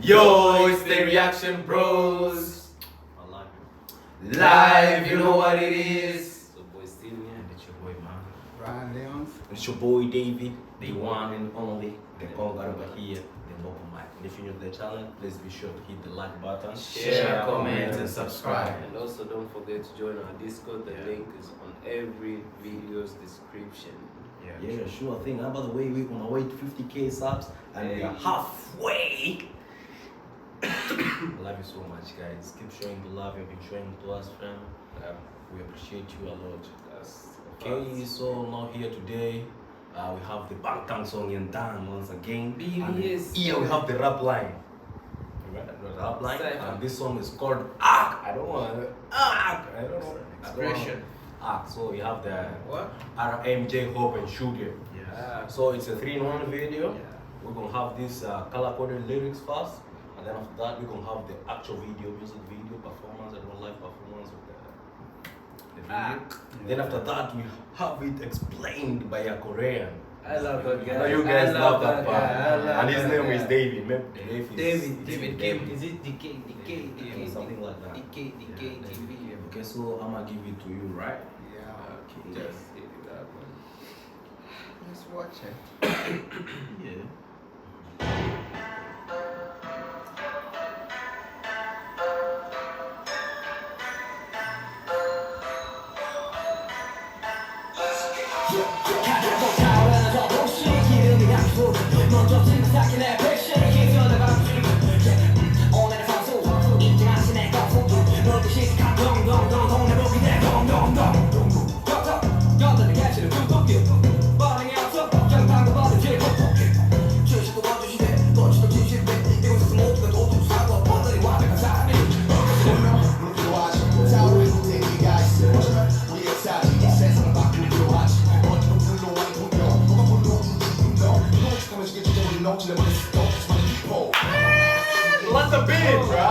Yo, it's the reaction bros. Live, you know what it is. So boy still here. And it's your boy man. Ryan Leons. It's your boy David, the one and only, the conga over here, the local mic. And if you're new to the channel, please be sure to hit the like button, Share, comment, and subscribe. And also don't forget to join our Discord. The link is on every video's description. Yeah, sure thing. And by the way, we're gonna wait 50k subs, and we are halfway. I love you so much, guys. Keep showing the love you've been showing to us, fam. We appreciate you a lot. Okay, so now here today, we have the Bangtan song in Dan once again. BTS. Here we have the rap line. The rap line. And this song is called Ark. I don't know. Expression. Ark. So you have the What? RMJ Hope and Sugar. Yeah. So it's a 3-in-1 video. We're gonna have this color-coded lyrics first, and then after that we're gonna have the actual video, music video performance and one live performance of the video. Then after that we have it explained by a Korean. I love that guy. I know you guys love that part. guy. And his name is David. David Kim. Is it DK? Something like that. DK TV. Okay, so I'm gonna give it to you, right? Yeah. Okay, just hit it up. Let's watch it. Yeah. Let the beat, bro.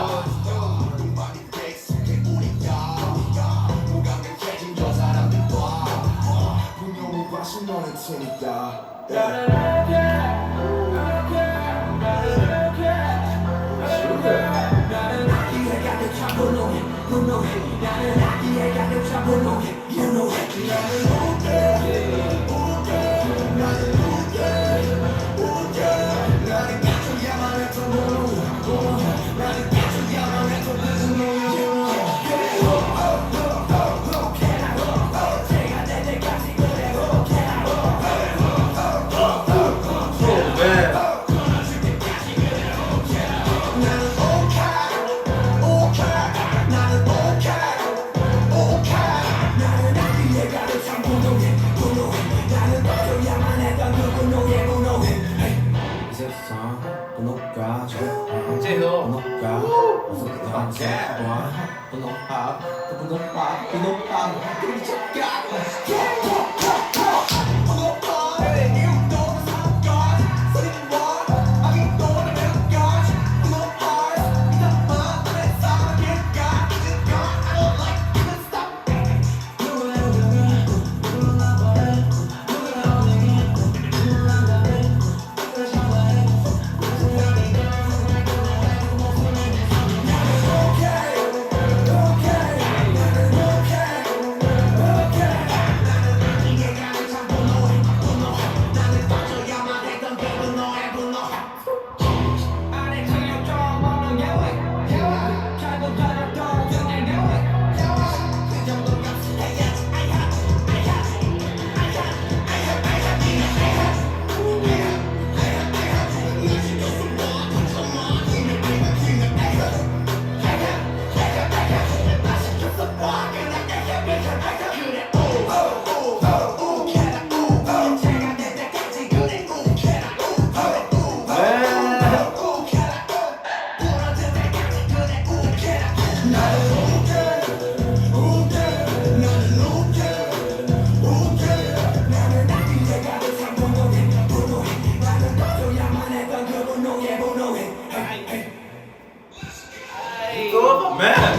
Man.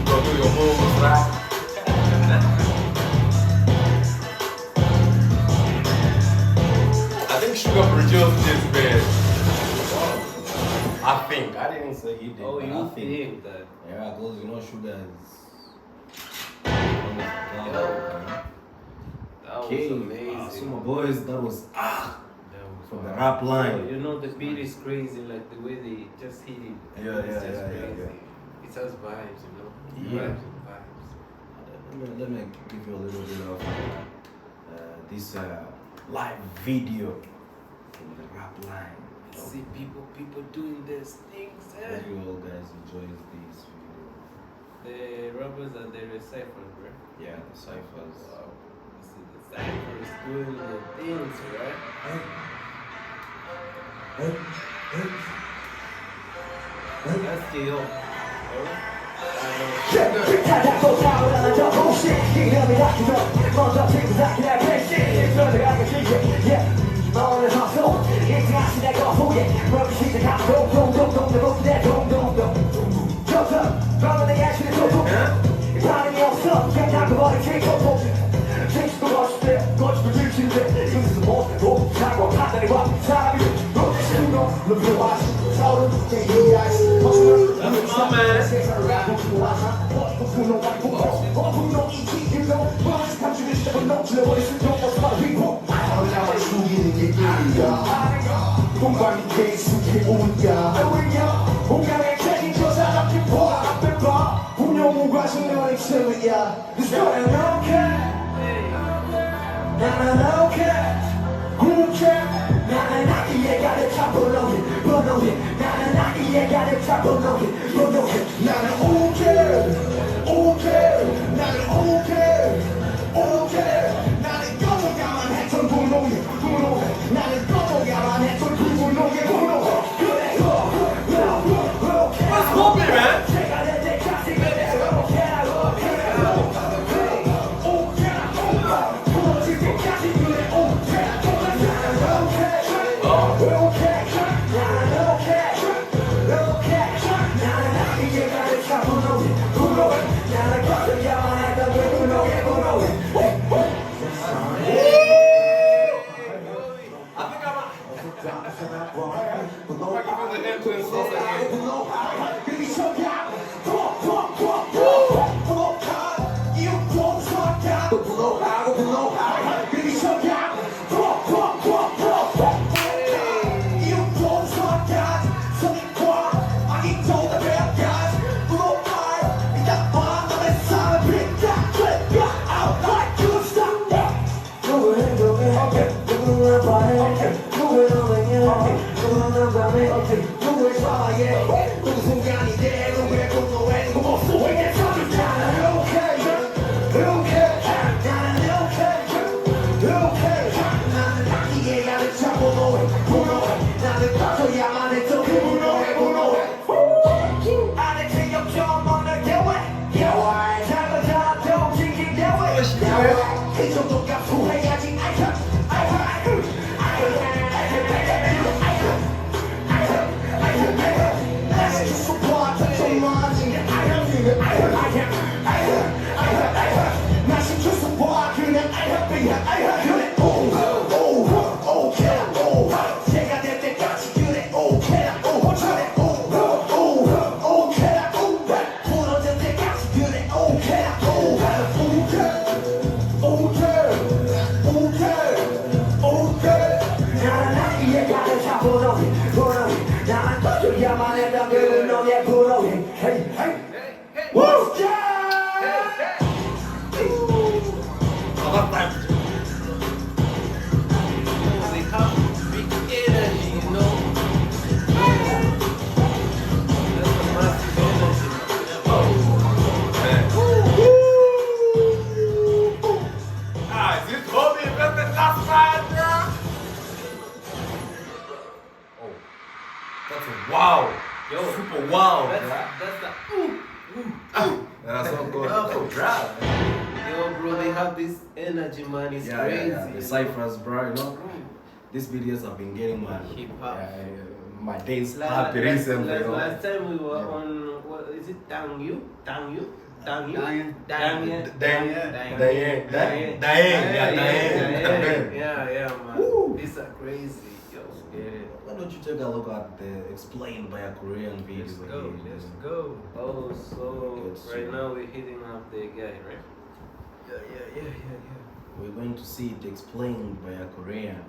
Go do your moves, right? won't say he did, Oh, but you I think. think that? Yeah, because you know Sugar is. That was Okay, amazing. so my boys, that was That was from the wild. rap line. You know the beat is crazy, like the way they just hit it. Yeah, It's yeah, just yeah, crazy. yeah. It has vibes, you know. Yeah. Vibes and vibes. Let me give you a little bit of this live video from the rap line. See people doing these things. Hope you all guys enjoy this video. The rappers are the ciphers, right? Yeah, the ciphers. Wow. You see the ciphers doing the things, right? That's K.O. That's my man. What's poppin', man? They have big energy, you know. That's a massive energy. Is it Bobby? That's the last man, bro. Oh, that's a wow. Yo, Super wow. that's the That's so good. Oh. So proud. Yo, bro, they have this energy, man. It's Yeah, crazy. yeah, yeah. The ciphers, bro. You know, these videos have been getting my Hip-hop. my days Like, happy recently. you know. last time we were Yeah. on, what is it? Dang you? Diane. Yeah, man. Woo. These are crazy, yo. get it. Why don't you take a look at the explained by a Korean video? Let's go, let's go. Oh, so right now we're hitting up the guy, right? Yeah. We're going to see it explained by a Korean.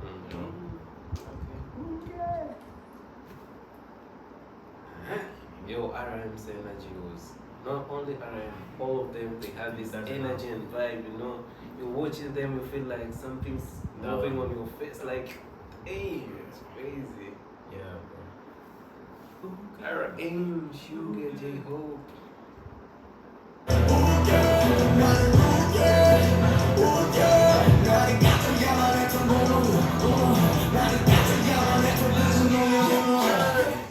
Okay. Yo, RM's energy was not only RM, all of them, they have this energy and vibe, you know. You're watching them, you feel like something's moving on your face, like, hey, it's crazy. Yeah, bro. RM, Sugar, J-Hope.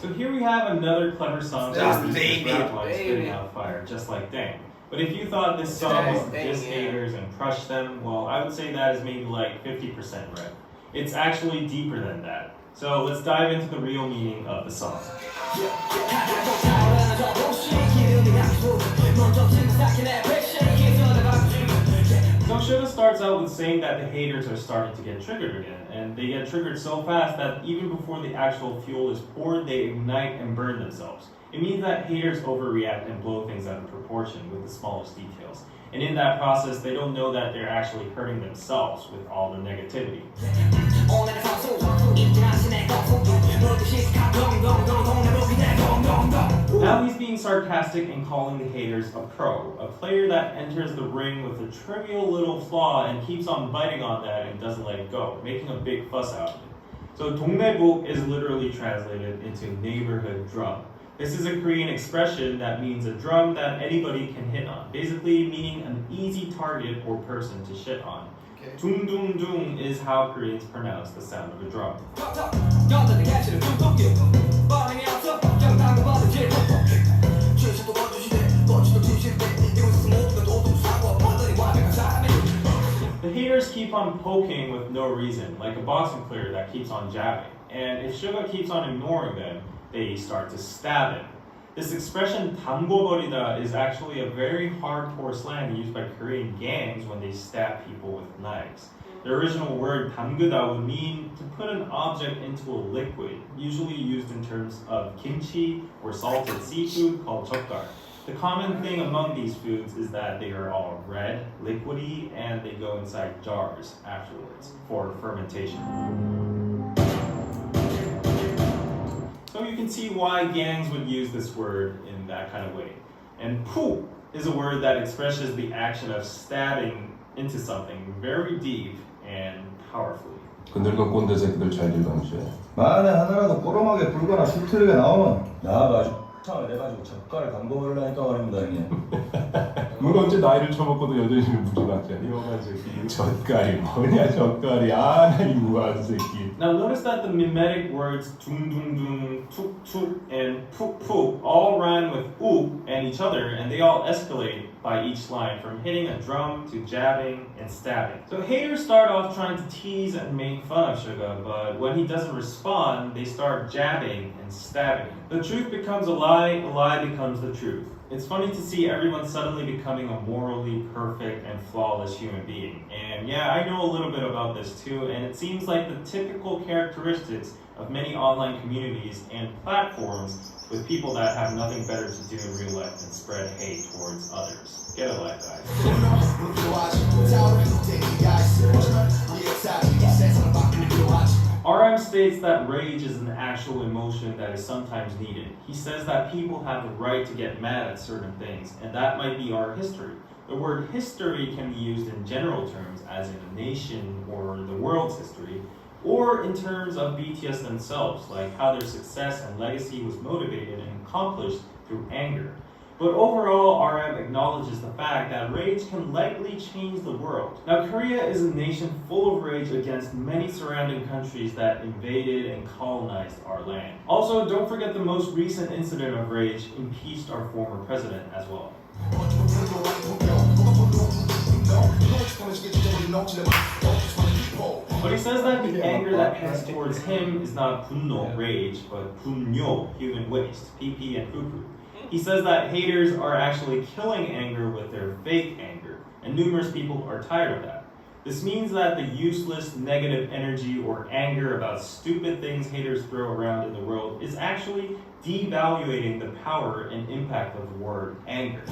So here we have another clever song Just that baby, rap line baby. spitting out fire, just like Dang. But if you thought this song was diss haters and crush them, well, I would say that is maybe like 50% right. It's actually deeper than that. So let's dive into the real meaning of the song. So Suga starts out with saying that the haters are starting to get triggered again, and they get triggered so fast that even before the actual fuel is poured, they ignite and burn themselves. It means that haters overreact and blow things out of proportion with the smallest details. And in that process, they don't know that they're actually hurting themselves with all the negativity. Now he's being sarcastic and calling the haters a pro, a player that enters the ring with a trivial little flaw and keeps on biting on that and doesn't let it go, making a big fuss out of it. So 동네북 is literally translated into neighborhood drum. This is a Korean expression that means a drum that anybody can hit on, basically meaning an easy target or person to shit on. Dung dung dung is how Koreans pronounce the sound of a drum. The haters keep on poking with no reason, like a boxing player that keeps on jabbing. And if Suga keeps on ignoring them, they start to stab him. This expression 담궈버리다 is actually a very hardcore slang used by Korean gangs when they stab people with knives. The original word 담그다 would mean to put an object into a liquid, usually used in terms of kimchi or salted seafood called 젓갈. The common thing among these foods is that they are all red, liquidy, and they go inside jars afterwards for fermentation. So you can see why gangs would use this word in that kind of way. And 푸 is a word that expresses the action of stabbing into something very deep and powerfully. 그 늙은 꼰대 새끼들 잘 들감시해. 만에 하나라도 꼬로막에 불거나 수트리가 나오면 나가지고 창을 내가지고 젓갈을 담궈버리려니까 말입니다 형님. 넌 언제 나이를 처먹고도 여전히 무지막지하니? 이거만 새끼. 젓갈이 뭐냐 젓갈이. 나 이 무한 새끼. Now notice that the mimetic words 둥둥둥, 툭툭, and 푹푹 all rhyme with uk and each other, and they all escalate by each line, from hitting a drum to jabbing and stabbing. So haters start off trying to tease and make fun of Suga, but when he doesn't respond, they start jabbing and stabbing. The truth becomes a lie becomes the truth. It's funny to see everyone suddenly becoming a morally perfect and flawless human being. And yeah, I know a little bit about this too, and it seems like the typical characteristics of many online communities and platforms with people that have nothing better to do in real life than spread hate towards others. Get a life, guys. RM states that rage is an actual emotion that is sometimes needed. He says that people have the right to get mad at certain things, and that might be our history. The word history can be used in general terms, as in a nation or the world's history, or in terms of BTS themselves, like how their success and legacy was motivated and accomplished through anger. But overall, RM acknowledges the fact that rage can likely change the world. Now, Korea is a nation full of rage against many surrounding countries that invaded and colonized our land. Also, don't forget the most recent incident of rage impeached our former president as well. But he says that the anger that heads towards him is not 분노, rage, but 분뇨, human waste, PP and poo-poo. He says that haters are actually killing anger with their fake anger, and numerous people are tired of that. This means that the useless negative energy or anger about stupid things haters throw around in the world is actually devaluating the power and impact of the word anger.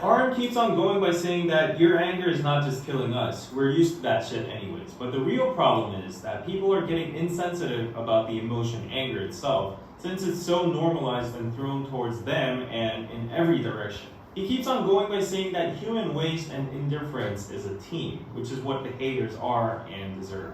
RM keeps on going by saying that your anger is not just killing us. We're used to that shit anyways. But the real problem is that people are getting insensitive about the emotion anger itself, since it's so normalized and thrown towards them and in every direction. He keeps on going by saying that human waste and indifference is a team, which is what the haters are and deserve.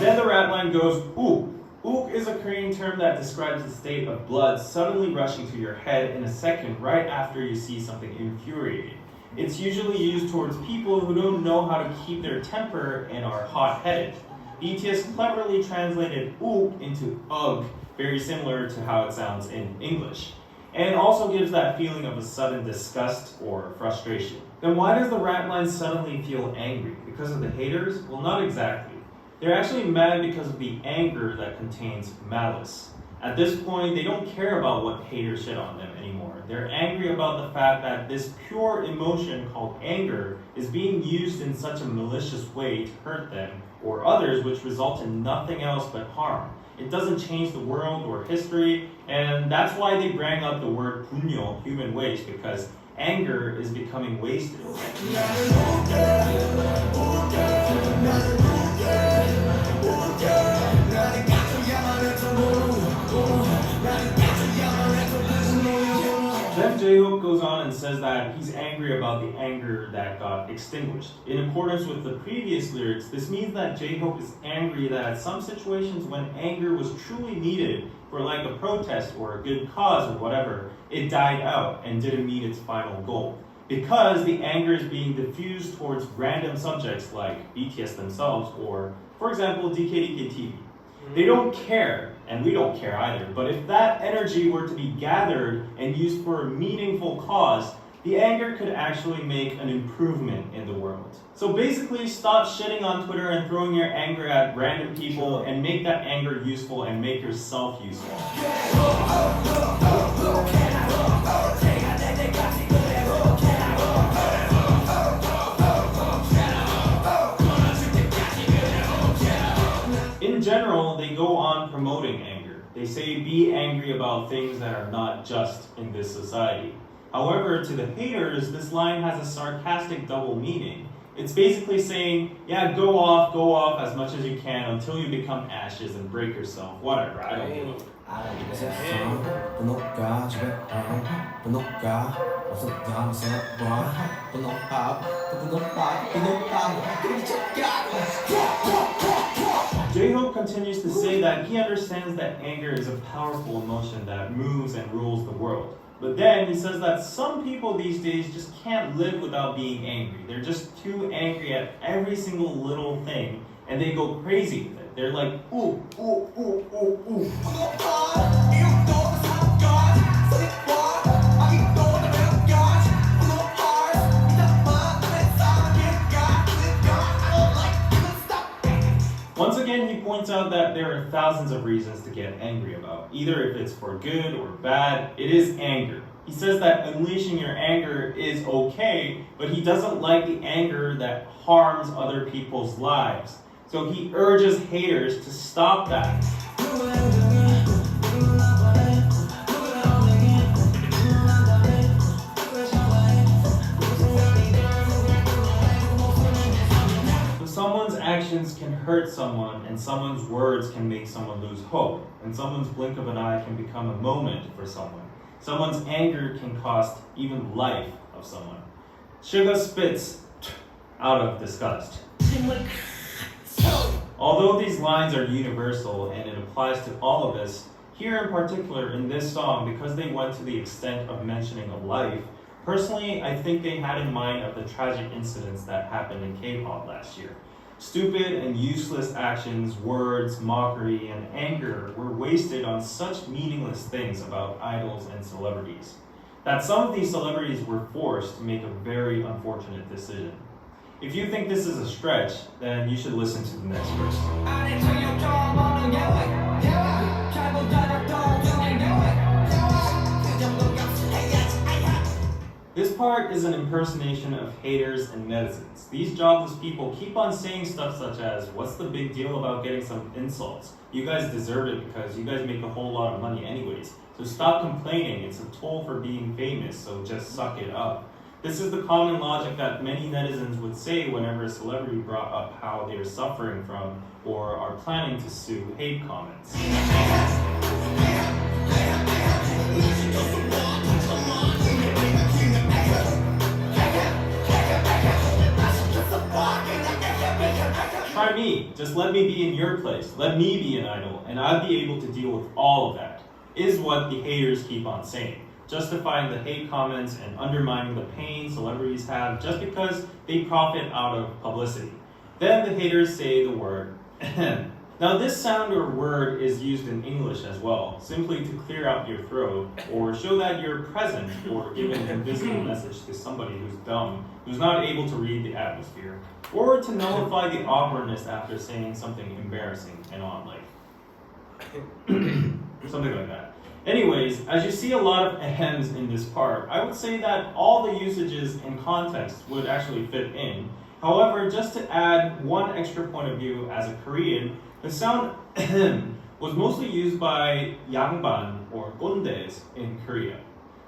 Then the rap line goes, ook. Ook is a Korean term that describes the state of blood suddenly rushing to your head in a second right after you see something infuriating. It's usually used towards people who don't know how to keep their temper and are hot-headed. BTS cleverly translated ook into ugh, very similar to how it sounds in English, and also gives that feeling of a sudden disgust or frustration. Then why does the rap line suddenly feel angry? Because of the haters? Well, not exactly. They're actually mad because of the anger that contains malice. At this point, they don't care about what haters shit on them anymore. They're angry about the fact that this pure emotion called anger is being used in such a malicious way to hurt them or others, which result in nothing else but harm. It doesn't change the world or history, and that's why they bring up the word punyo, human waste, because anger is becoming wasted. Then J-Hope goes on and says that he's angry about the anger that got extinguished. In accordance with the previous lyrics, this means that J-Hope is angry that at some situations when anger was truly needed for like a protest or a good cause or whatever, it died out and didn't meet its final goal. Because the anger is being diffused towards random subjects like BTS themselves or, for example, DKDK-TV. They don't care, and we don't care either, but if that energy were to be gathered and used for a meaningful cause, the anger could actually make an improvement in the world. So basically, stop shitting on Twitter and throwing your anger at random people and make that anger useful and make yourself useful. In general, they go on promoting anger. They say be angry about things that are not just in this society. However, to the haters, this line has a sarcastic double meaning. It's basically saying, yeah, go off as much as you can until you become ashes and break yourself. Whatever, I don't give a J-Hope continues to say that he understands that anger is a powerful emotion that moves and rules the world. But then he says that some people these days just can't live without being angry. They're just too angry at every single little thing, and they go crazy with it. They're like, ooh, ooh, ooh, ooh, ooh. Once again, he points out that there are thousands of reasons to get angry about. Either if it's for good or bad, it is anger. He says that unleashing your anger is okay, but he doesn't like the anger that harms other people's lives. So he urges haters to stop that. Someone's actions can hurt someone, and someone's words can make someone lose hope, and someone's blink of an eye can become a moment for someone. Someone's anger can cost even life of someone. Sugar spits out of disgust. Although these lines are universal and it applies to all of us, here in particular in this song, because they went to the extent of mentioning a life, personally, I think they had in mind of the tragic incidents that happened in K-pop last year. Stupid and useless actions, words, mockery, and anger were wasted on such meaningless things about idols and celebrities, that some of these celebrities were forced to make a very unfortunate decision. If you think this is a stretch, then you should listen to the next verse. This part is an impersonation of haters and netizens. These jobless people keep on saying stuff such as, what's the big deal about getting some insults? You guys deserve it because you guys make a whole lot of money anyways. So stop complaining, it's a toll for being famous, so just suck it up. This is the common logic that many netizens would say whenever a celebrity brought up how they are suffering from or are planning to sue hate comments. Try me, just let me be in your place, let me be an idol, and I'll be able to deal with all of that, is what the haters keep on saying, justifying the hate comments and undermining the pain celebrities have just because they profit out of publicity. Then the haters say the word ahem. Now this sound or word is used in English as well, simply to clear out your throat or show that you're present or give an invisible message to somebody who's dumb, who's not able to read the atmosphere, or to nullify the awkwardness after saying something embarrassing and on, like something like that. Anyways, as you see a lot of ahems in this part, I would say that all the usages and context would actually fit in. However, just to add one extra point of view as a Korean, the sound ahem was mostly used by yangban or gondes in Korea.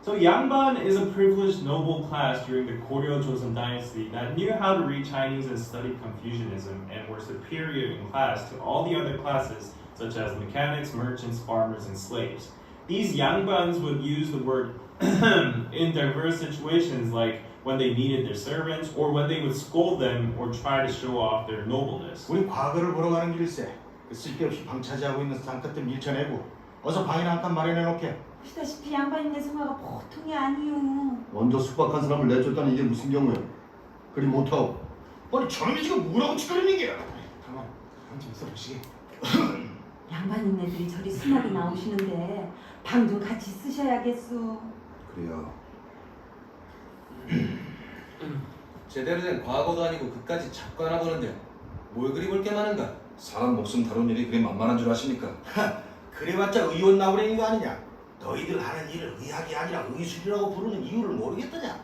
So yangban is a privileged noble class during the Goryeo Joseon dynasty that knew how to read Chinese and studied Confucianism and were superior in class to all the other classes such as mechanics, merchants, farmers, and slaves. These yangbans would use the word in diverse situations like when they needed their servants or when they would scold them or try to show off their nobleness. 우리 과거를 보러 가는 길일세. 쓸데없이 방차지하고 있는 상끝들 밀쳐내고 어서 방이나 한 칸 마련해 놓게. 보시다시피 양반인네 성화가 보통이 아니요. 먼저 숙박한 사람을 내줬다니 이게 무슨 경우야? 그리 못하고. 아니 저놈이 지금 뭐라고 짓거리는 게야? 가만, 좀 있어 보시게. 양반인네들이 저리 수납이 나오시는데 방 좀 같이 쓰셔야겠소. 그래요. 제대로 된 과거도 아니고 그까지 자꾸 하나 보는데 뭘 그리 볼 게 많은가? 사람 목숨 다룬 일이 그리 만만한 줄 아십니까? 그래봤자 의원 나오려는 거 아니냐? 너희들 하는 일을 의학이 아니라 의술이라고 부르는 이유를 모르겠더냐?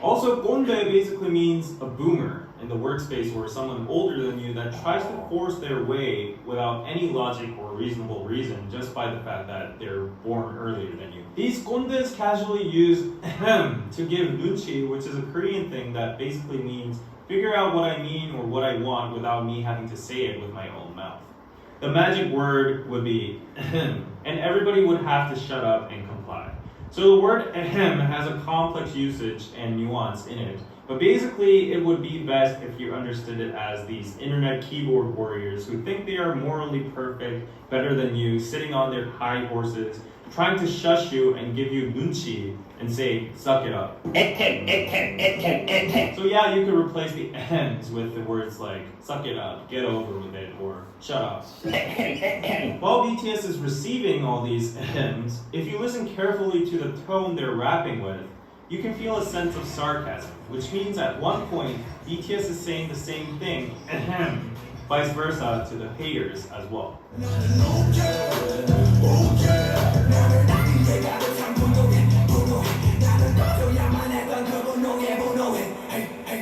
Also, gonde basically means a boomer in the workspace or someone older than you that tries to force their way without any logic or reasonable reason just by the fact that they're born earlier than you. These gondes casually use ahem to give nunchi, which is a Korean thing that basically means figure out what I mean or what I want without me having to say it with my own mouth. The magic word would be ahem, and everybody would have to shut up and comply. So the word ahem has a complex usage and nuance in it, but basically it would be best if you understood it as these internet keyboard warriors who think they are morally perfect, better than you, sitting on their high horses, trying to shush you and give you nunchi and say, suck it up. So yeah, you could replace the ahems with the words like, suck it up, get over with it, or shut up. While BTS is receiving all these ahems, if you listen carefully to the tone they're rapping with, you can feel a sense of sarcasm, which means at one point, BTS is saying the same thing, ahem, vice versa to the haters as well.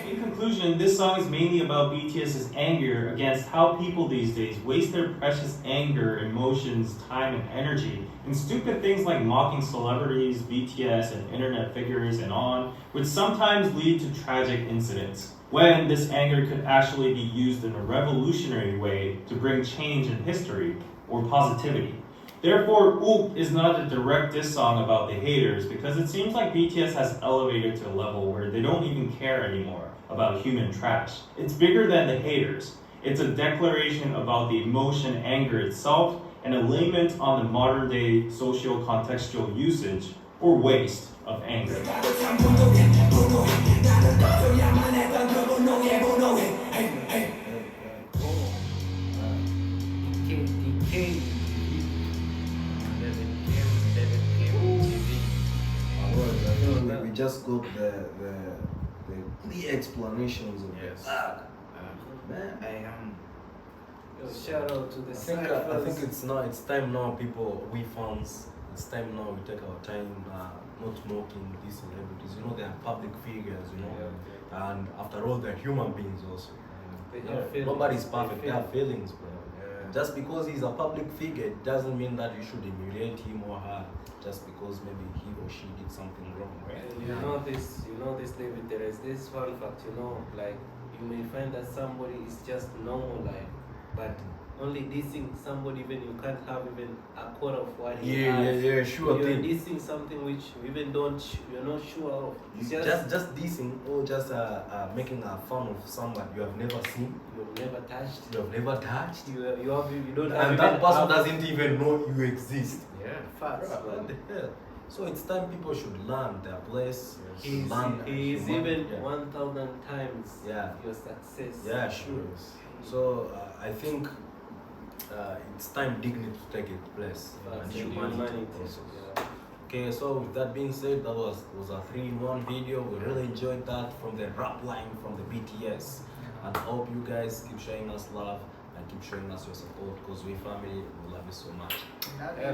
In conclusion, this song is mainly about BTS's anger against how people these days waste their precious anger, emotions, time, and energy in stupid things like mocking celebrities, BTS, and internet figures, and on, which sometimes lead to tragic incidents, when this anger could actually be used in a revolutionary way to bring change in history or positivity. Therefore, Oop is not a direct diss song about the haters because it seems like BTS has elevated to a level where they don't even care anymore about human trash. It's bigger than the haters. It's a declaration about the emotion anger itself and a lament on the modern day socio-contextual usage or waste of anger. Hey, hey. just got the clear explanations of Yes. Man, I am. Shout out to the I ciphers. think it's time now, people, we fans. It's time now we take our time, not mocking these celebrities. You know, they are public figures. You know, and after all, they're human beings also. They You know, have feelings. nobody's They perfect. They feel. have feelings, bro. Just because he's a public figure it doesn't mean that you should emulate him or her just because maybe he or she did something wrong. Right? And you know this, David, there is this fun fact, like you may find that somebody is just normal life, but only dissing somebody even you can't have even a quarter of what he has. Yeah, sure You're thing. dissing something which you even you're not sure of. It's Just dissing or just making a fun of someone you have never seen, you've never touched. you have never touched, You don't have and even that person half- doesn't even know you exist. Yeah, facts, What man. the hell? So it's time people should learn their place. He's learn even humanity. 1,000 times Yeah. your success. Yeah, sure. So I think it's time dignity to take its place and Facts, humanity also. Yeah. Okay, so with that being said, that was a 3-in-1 video. We really enjoyed that from the rap line from the BTS. And hope you guys keep showing us love and keep showing us your support because we family, we love you so much. Yeah,